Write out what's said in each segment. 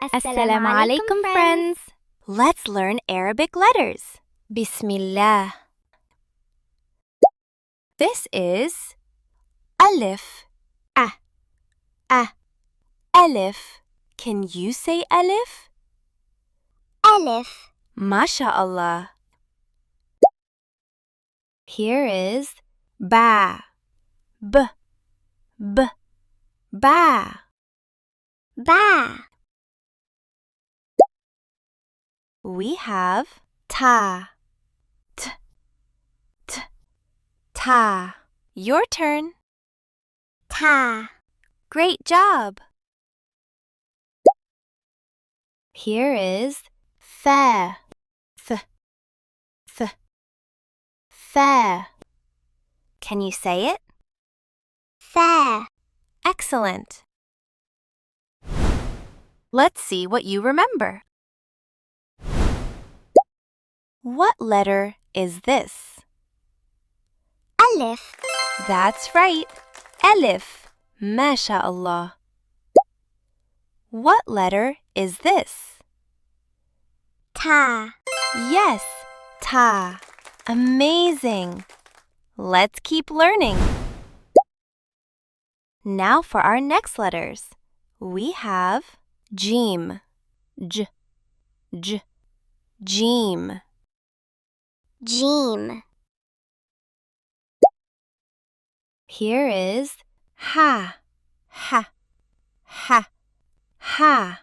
Assalamu Alaikum, friends. Let's learn Arabic letters. Bismillah. This is Alif. Alif. Can you say Alif? Alif. MashaAllah. Here is Ba. Ba. Ba. Ba. We have Ta. Ta. Your turn. Ta. Great job. Here is Fa. Fa. Can you say it? Fa. Excellent. Let's see what you remember. What letter is this? Alif. That's right. Alif. MashaAllah. What letter is this? Ta. Yes, Ta. Amazing. Let's keep learning. Now for our next letters. We have Jim. Jim. Jim. Here is Ha. Ha. Ha.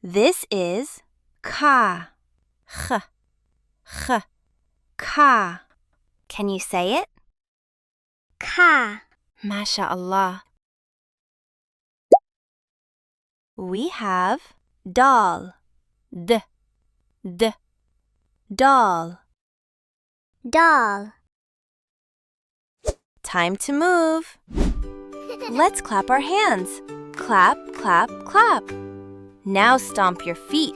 This is Ka. Ka. Can you say it? Ka. MashaAllah. We have Dal. Dal. Doll. Time to move. Let's clap our hands. Clap, clap, clap. Now stomp your feet.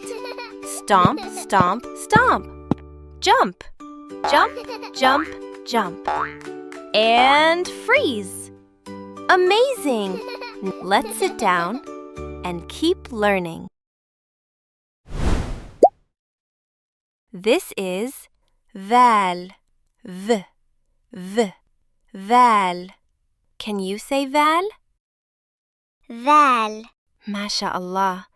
Stomp, stomp, stomp. Jump. Jump, jump, jump. And freeze. Amazing. Let's sit down and keep learning. This is Val. Val. Can you say Val? Val. MashaAllah.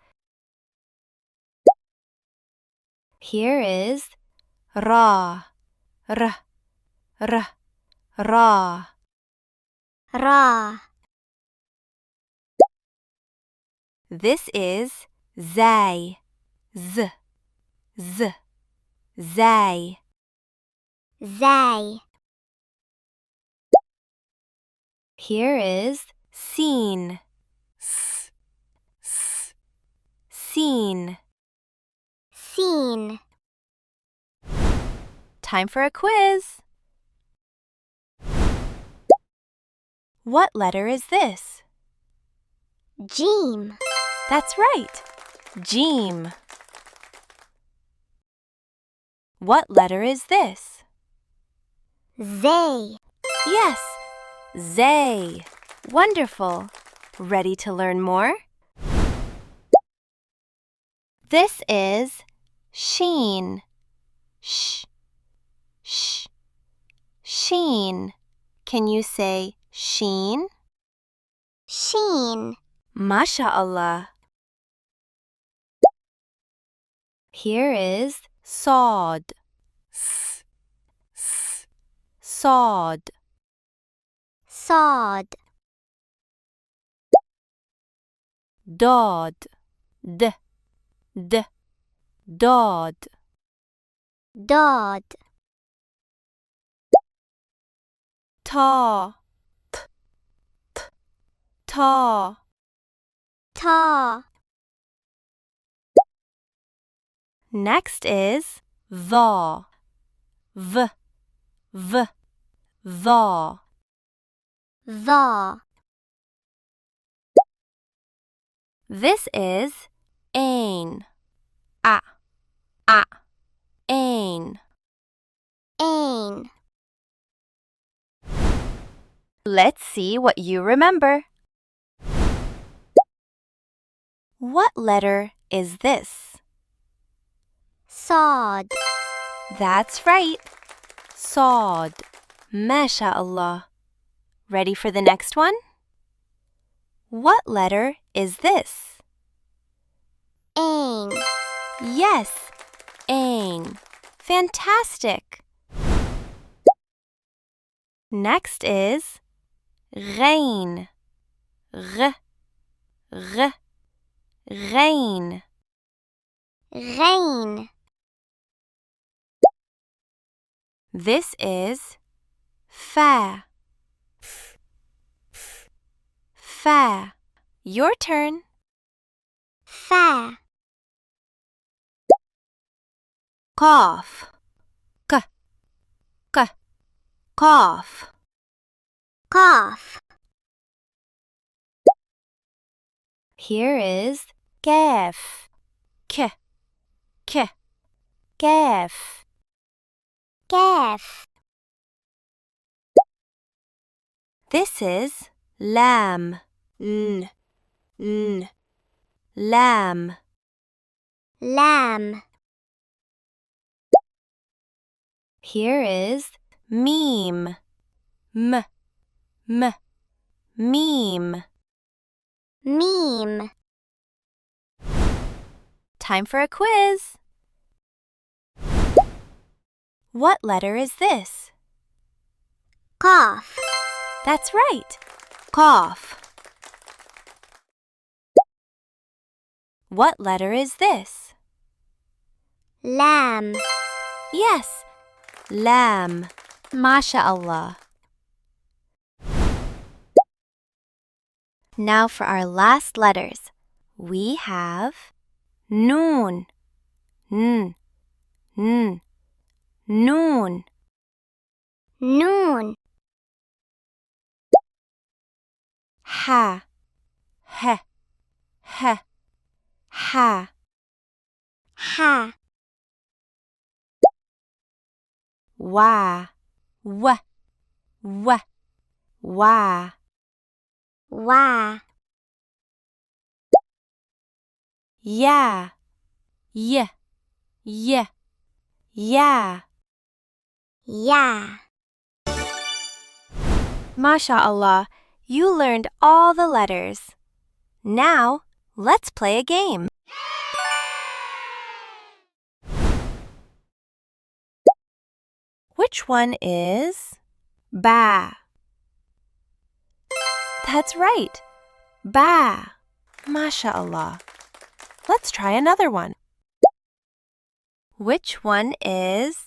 Here is Ra. Ra. Ra. This is Zay. Zay. Zay. Here is Seen. Seen. Seen. Time for a quiz. What letter is this? Jim. That's right. Jim. What letter is this? Zay. Yes, Zay. Wonderful. Ready to learn more? This is Sheen. Sheen. Can you say Sheen? Sheen. MashaAllah. Here is Sod. Sod. Sod. Dod. Dod. Dod. Ta. Ta. Ta. Next is Tha. Tha. Tha. This is Ain. Ain. Ain. Let's see what you remember. What letter is this? Sod. That's right. Sod. MashaAllah. Ready for the next one? What letter is this? Ain. Yes, Ain. Fantastic. Next is Ghain. G, G, Ghain. Ghain. This is Fa. Fa. Your turn. Fa. Cough. K, K, cough. Cough. Here is Kaf. K, K, Kaf. Kaf. This is Lam. N, N, Lam. Lam. Here is Meme. M, M, Meme. Meme. Time for a quiz. What letter is this? Cough. That's right. Cough. What letter is this? Lam. Yes, Lam. MashaAllah. Now for our last letters. We have Noon. N, N, Noon. Noon. Ha, H, H, Ha. Ha. Wa, W, W, Wa. Wa. Ya, Y, Y, Ya. Ya. MashaAllah, you learned all the letters. Now, let's play a game. Which one is Ba? That's right. Ba. MashaAllah. Let's try another one. Which one is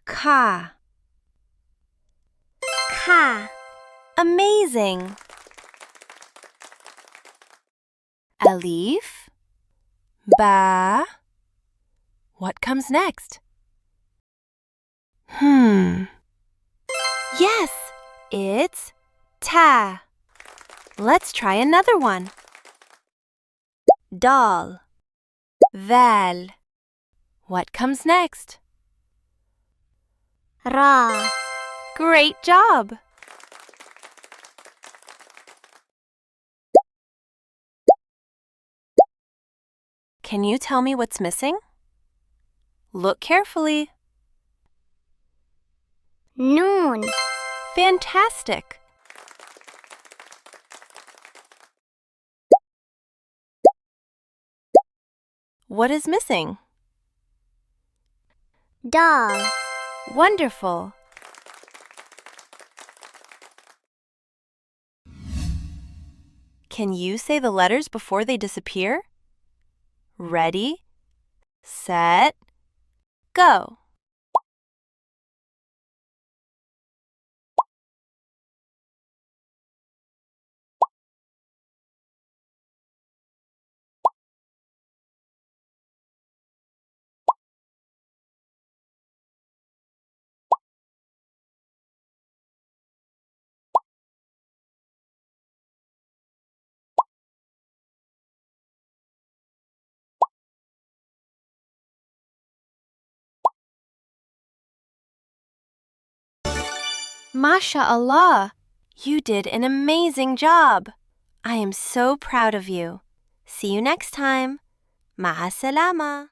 Ka? Ka. Amazing. Alif. Ba. What comes next? Yes, it's Ta. Let's try another one. Dal. Val. What comes next? Ra. Great job! Can you tell me what's missing? Look carefully. Noon. Fantastic! What is missing? Dal. Wonderful! Can you say the letters before they disappear? Ready, set, go! MashaAllah! You did an amazing job! I am so proud of you. See you next time. مع السلامة.